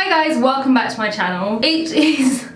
Hi guys, welcome back to my channel. It is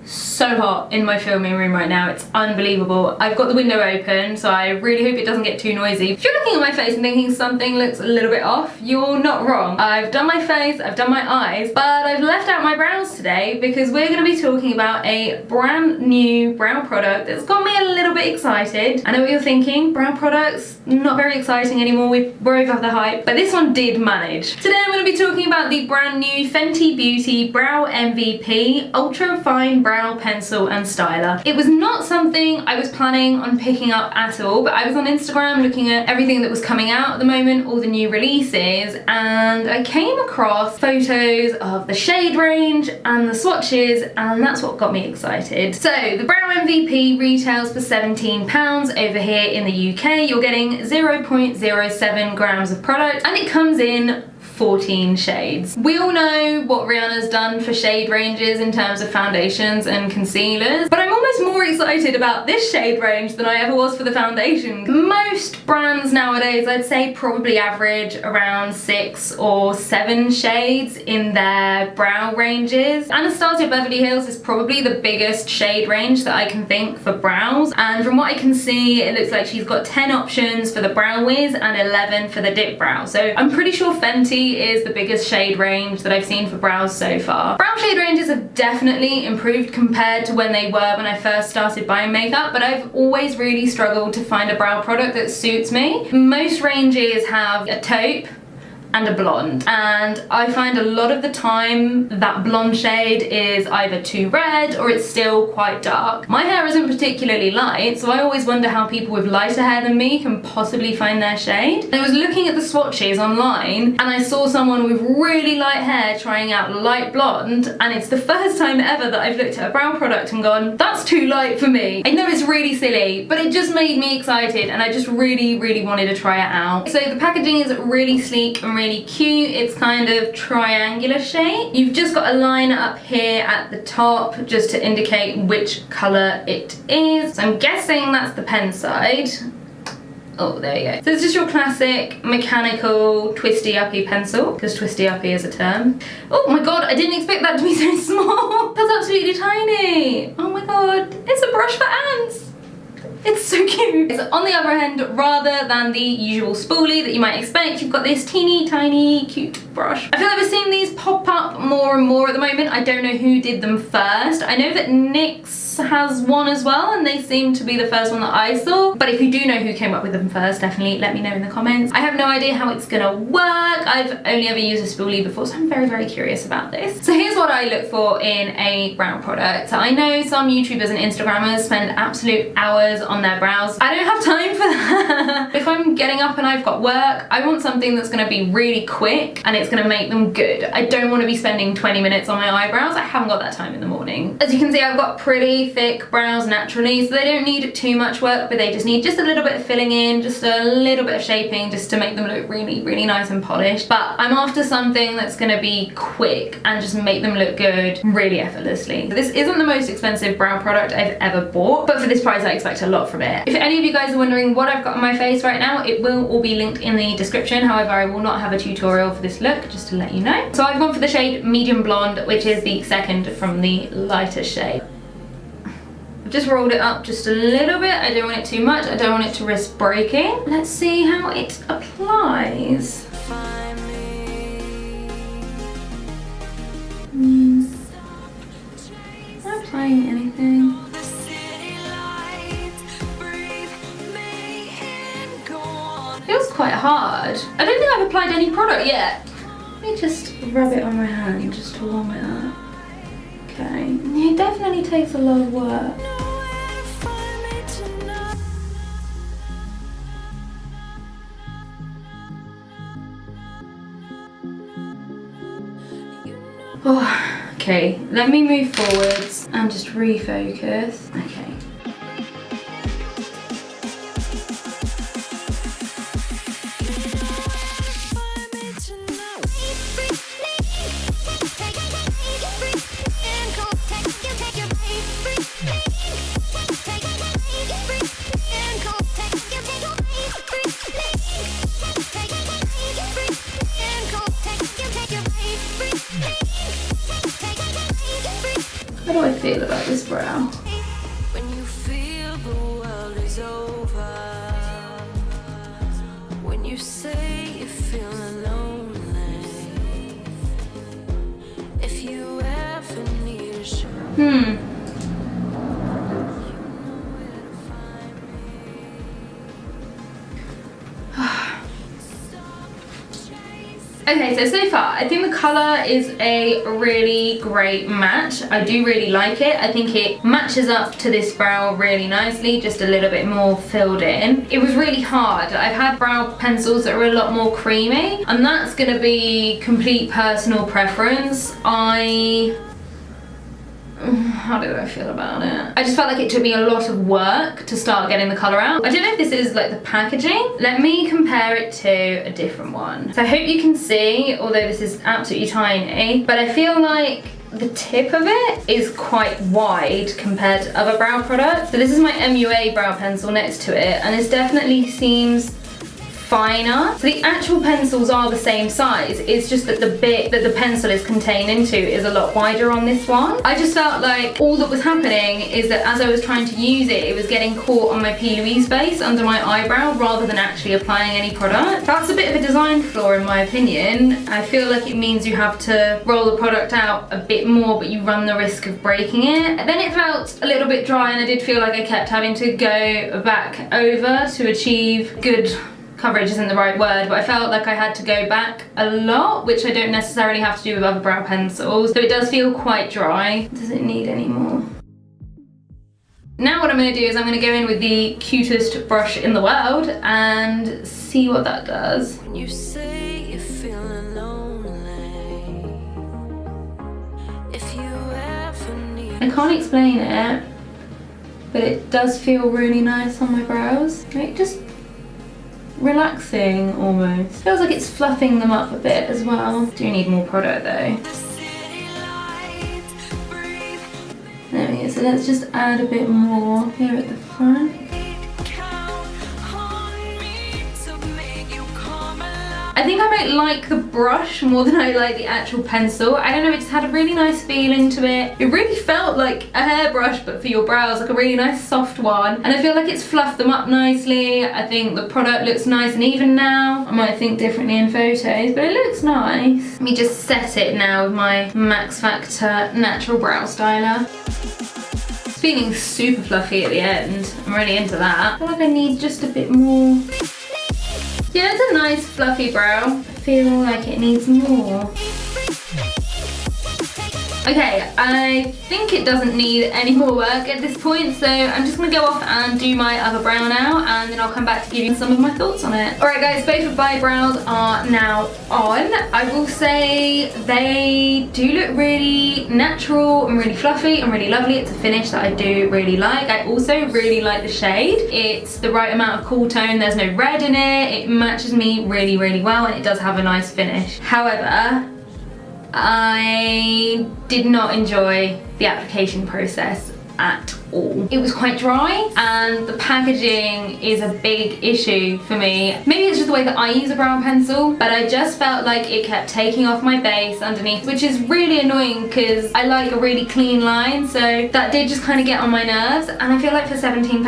so hot in my filming room right now, it's unbelievable. I've got the window open, so I really hope it doesn't get too noisy. If you're looking at my face and thinking something looks a little bit off, you're not wrong. I've done my face, I've done my eyes, but I've left out my brows today because we're going to be talking about a brand new brow product that's got me a little bit excited. I know what you're thinking, brow products, not very exciting anymore, we're over the hype, but this one did manage. Today I'm going to be talking about the brand new Fenty Beauty Brow MVP Ultra Fine Brow Pencil and Styler. It was not something I was planning on picking up at all, but I was on Instagram looking at everything that was coming out at the moment, all the new releases, and I came across photos of the shade range and the swatches, and that's what got me excited. So the Brow MVP retails for £17 over here in the UK. You're getting 0.07 grams of product and it comes in 14 shades. We all know what Rihanna's done for shade ranges in terms of foundations and concealers, but I'm almost more excited about this shade range than I ever was for the foundation. Most brands nowadays, I'd say, probably average around 6 or 7 shades in their brow ranges. Anastasia Beverly Hills is probably the biggest shade range that I can think for brows, and from what I can see, it looks like she's got 10 options for the Brow Wiz and 11 for the dip brow. So I'm pretty sure Fenty is the biggest shade range that I've seen for brows so far. Brow shade ranges have definitely improved compared to when they were when I first started buying makeup, but I've always really struggled to find a brow product that suits me. Most ranges have a taupe and a blonde, and I find a lot of the time that blonde shade is either too red or it's still quite dark. My hair isn't particularly light, so I always wonder how people with lighter hair than me can possibly find their shade. I was looking at the swatches online and I saw someone with really light hair trying out light blonde, and it's the first time ever that I've looked at a brow product and gone, that's too light for me. I know it's really silly, but it just made me excited and I just really wanted to try it out. So the packaging is really sleek and really cute. It's kind of triangular shape. You've just got a line up here at the top just to indicate which colour it is. So I'm guessing that's the pen side. Oh, there you go. So it's just your classic mechanical twisty uppy pencil, because twisty uppy is a term. Oh my god, I didn't expect that to be so small. That's absolutely tiny. Oh my god, it's a brush for ants. It's so cute. So on the other end, rather than the usual spoolie that you might expect, you've got this teeny tiny cute brush. I feel like we're seeing these pop up more and more at the moment. I don't know who did them first. I know that NYX has one as well, and they seem to be the first one that I saw, but if you do know who came up with them first, definitely let me know in the comments. I have no idea how it's gonna work. I've only ever used a spoolie before, so I'm very curious about this. So here's what I look for in a brow product. I know some YouTubers and Instagrammers spend absolute hours on their brows. I don't have time for that. If I'm getting up and I've got work, I want something that's gonna be really quick and it's gonna make them good. I don't want to be spending 20 minutes on my eyebrows. I haven't got that time in the morning. As you can see, I've got pretty thick brows naturally, so they don't need too much work, but they just need just a little bit of filling in, just a little bit of shaping, just to make them look really nice and polished. But I'm after something that's gonna be quick and just make them look good really effortlessly. This isn't the most expensive brow product I've ever bought, but for this price I expect a lot from it. If any of you guys are wondering what I've got on my face right now, it will all be linked in the description. However, I will not have a tutorial for this look, just to let you know. So I've gone for the shade Medium Blonde, which is the second from the lighter shade. I've just rolled it up just a little bit. I don't want it too much. I don't want it to risk breaking. Let's see how it applies. Not applying anything. Feels quite hard. I don't think I've applied any product yet. Let me just rub it on my hand just to warm it up. Okay, it definitely takes a lot of work. Oh, okay, let me move forwards and just refocus. Okay. How do I feel about this brow? When you feel the world is over, when you say you're feeling lonely, if you ever need a show. Okay, so far, I think the colour is a really great match. I do really like it. I think it matches up to this brow really nicely, just a little bit more filled in. It was really hard. I've had brow pencils that are a lot more creamy, and that's going to be complete personal preference. How did I feel about it? I just felt like it took me a lot of work to start getting the colour out. I don't know if this is like the packaging. Let me compare it to a different one. So I hope you can see, although this is absolutely tiny, but I feel like the tip of it is quite wide compared to other brow products. So this is my MUA brow pencil next to it, and this definitely seems finer. So the actual pencils are the same size, it's just that the bit that the pencil is contained into is a lot wider on this one. I just felt like all that was happening is that as I was trying to use it, it was getting caught on my P. Louise base under my eyebrow rather than actually applying any product. That's a bit of a design flaw in my opinion. I feel like it means you have to roll the product out a bit more, but you run the risk of breaking it. And then it felt a little bit dry, and I did feel like I kept having to go back over to achieve good coverage isn't the right word, but I felt like I had to go back a lot, which I don't necessarily have to do with other brow pencils. So it does feel quite dry. Does it need any more? Now what I'm going to do is I'm going to go in with the cutest brush in the world and see what that does. When you say you're feeling lonely, if you ever need. I can't explain it, but it does feel really nice on my brows. Right, just relaxing almost. Feels like it's fluffing them up a bit as well. Do need more product though. There we go, so let's just add a bit more here at the front. I think I might like the brush more than I like the actual pencil. I don't know, it just had a really nice feeling to it. It really felt like a hairbrush, but for your brows, like a really nice soft one. And I feel like it's fluffed them up nicely. I think the product looks nice and even now. I might think differently in photos, but it looks nice. Let me just set it now with my Max Factor Natural Brow Styler. It's feeling super fluffy at the end. I'm really into that. I feel like I need just a bit more. Yeah, it's a nice fluffy brow. I feel like it needs more. Okay, I think it doesn't need any more work at this point, so I'm just gonna go off and do my other brow now, and then I'll come back to give you some of my thoughts on it. Alright guys, both of my brows are now on. I will say they do look really natural and really fluffy and really lovely. It's a finish that I do really like. I also really like the shade. It's the right amount of cool tone, there's no red in it, it matches me really, really well, and it does have a nice finish. However, I did not enjoy the application process at all. It was quite dry, and the packaging is a big issue for me. Maybe it's just the way that I use a brow pencil, but I just felt like it kept taking off my base underneath, which is really annoying because I like a really clean line, so that did just kind of get on my nerves. And I feel like for £17,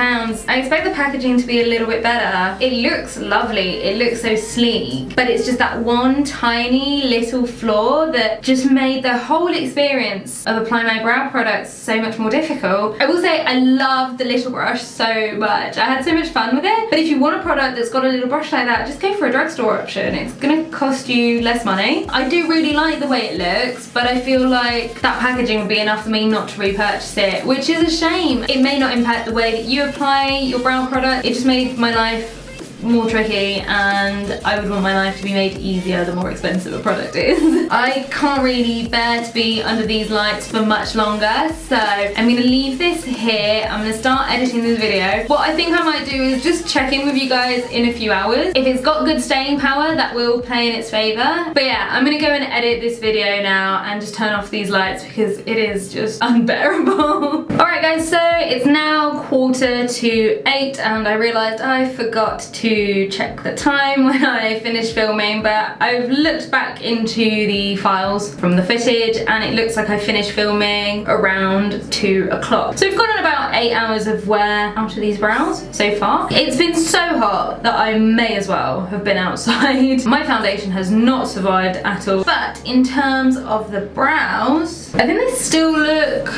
I expect the packaging to be a little bit better. It looks lovely, it looks so sleek, but it's just that one tiny little flaw that just made the whole experience of applying my brow products so much more difficult. I will say I love the little brush so much. I had so much fun with it, but if you want a product that's got a little brush like that, just go for a drugstore option. It's gonna cost you less money. I do really like the way it looks, but I feel like that packaging would be enough for me not to repurchase it, which is a shame. It may not impact the way that you apply your brow product. It just made my life more tricky, and I would want my life to be made easier the more expensive a product is. I can't really bear to be under these lights for much longer, so I'm gonna leave this here. I'm gonna start editing this video. What I think I might do is just check in with you guys in a few hours. If it's got good staying power, that will play in its favor. But yeah, I'm gonna go and edit this video now and just turn off these lights because it is just unbearable. Alright guys, so it's now 7:45 and I realized I forgot to to check the time when I finished filming, but I've looked back into the files from the footage and it looks like I finished filming around 2 o'clock. So we've gone on about 8 hours of wear out of these brows so far. It's been so hot that I may as well have been outside. My foundation has not survived at all. But in terms of the brows, I think they still look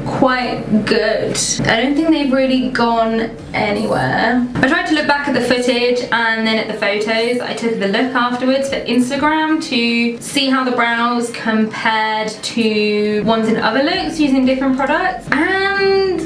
quite good. I don't think they've really gone anywhere. I tried to look back at the footage and then at the photos. I took the look afterwards for Instagram to see how the brows compared to ones in other looks using different products, and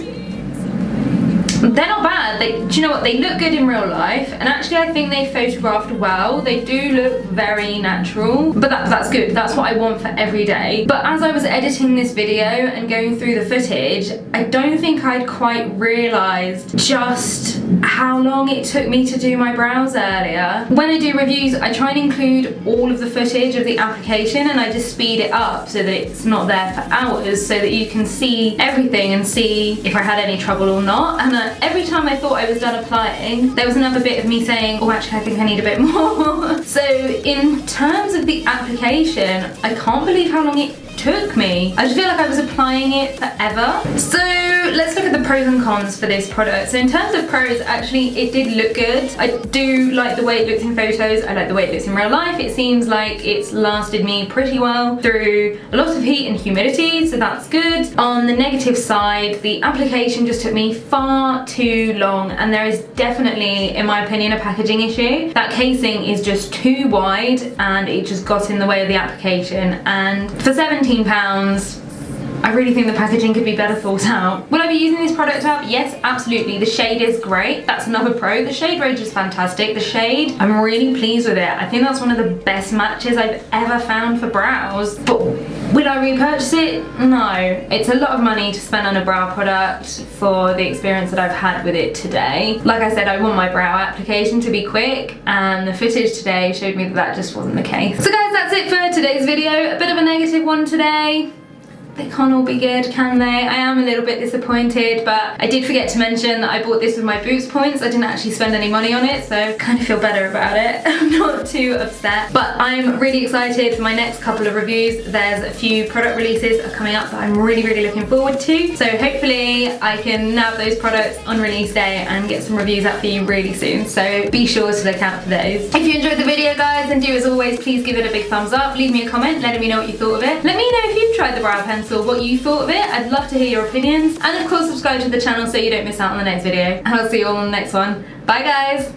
they're not bad. Do you know what? They look good in real life, and actually I think they photographed well. They do look very natural, but that's good. That's what I want for every day. But as I was editing this video and going through the footage, I don't think I'd quite realised just how long it took me to do my brows earlier. When I do reviews, I try and include all of the footage of the application, and I just speed it up so that it's not there for hours, so that you can see everything and see if I had any trouble or not. And every time I thought I was done applying, there was another bit of me saying, oh, actually I think I need a bit more. So in terms of the application, I can't believe how long it took me. I just feel like I was applying it forever. So let's look at the pros and cons for this product. So in terms of pros, actually it did look good. I do like the way it looks in photos. I like the way it looks in real life. It seems like it's lasted me pretty well through a lot of heat and humidity, so that's good. On the negative side, the application just took me far too long, and there is definitely, in my opinion, a packaging issue. That casing is just too wide and it just got in the way of the application, and for £17, I really think the packaging could be better thought out. Will I be using this product up? Yes, absolutely. The shade is great. That's another pro. The shade range is fantastic. The shade, I'm really pleased with it. I think that's one of the best matches I've ever found for brows. But will I repurchase it? No. It's a lot of money to spend on a brow product for the experience that I've had with it today. Like I said, I want my brow application to be quick, and the footage today showed me that that just wasn't the case. So guys, that's it for today's video. A bit of a negative one today. They can't all be good, can they? I am a little bit disappointed, but I did forget to mention that I bought this with my Boots points. I didn't actually spend any money on it, so I kind of feel better about it. I'm not too upset, but I'm really excited for my next couple of reviews. There's a few product releases coming up that I'm really looking forward to. So hopefully I can nab those products on release day and get some reviews out for you really soon. So be sure to look out for those. If you enjoyed the video, guys, then do as always, please give it a big thumbs up. Leave me a comment letting me know what you thought of it. Let me know if you've tried the brow pencil, what you thought of it. I'd love to hear your opinions, and of course subscribe to the channel so you don't miss out on the next video, and I'll see you all on the next one. Bye guys!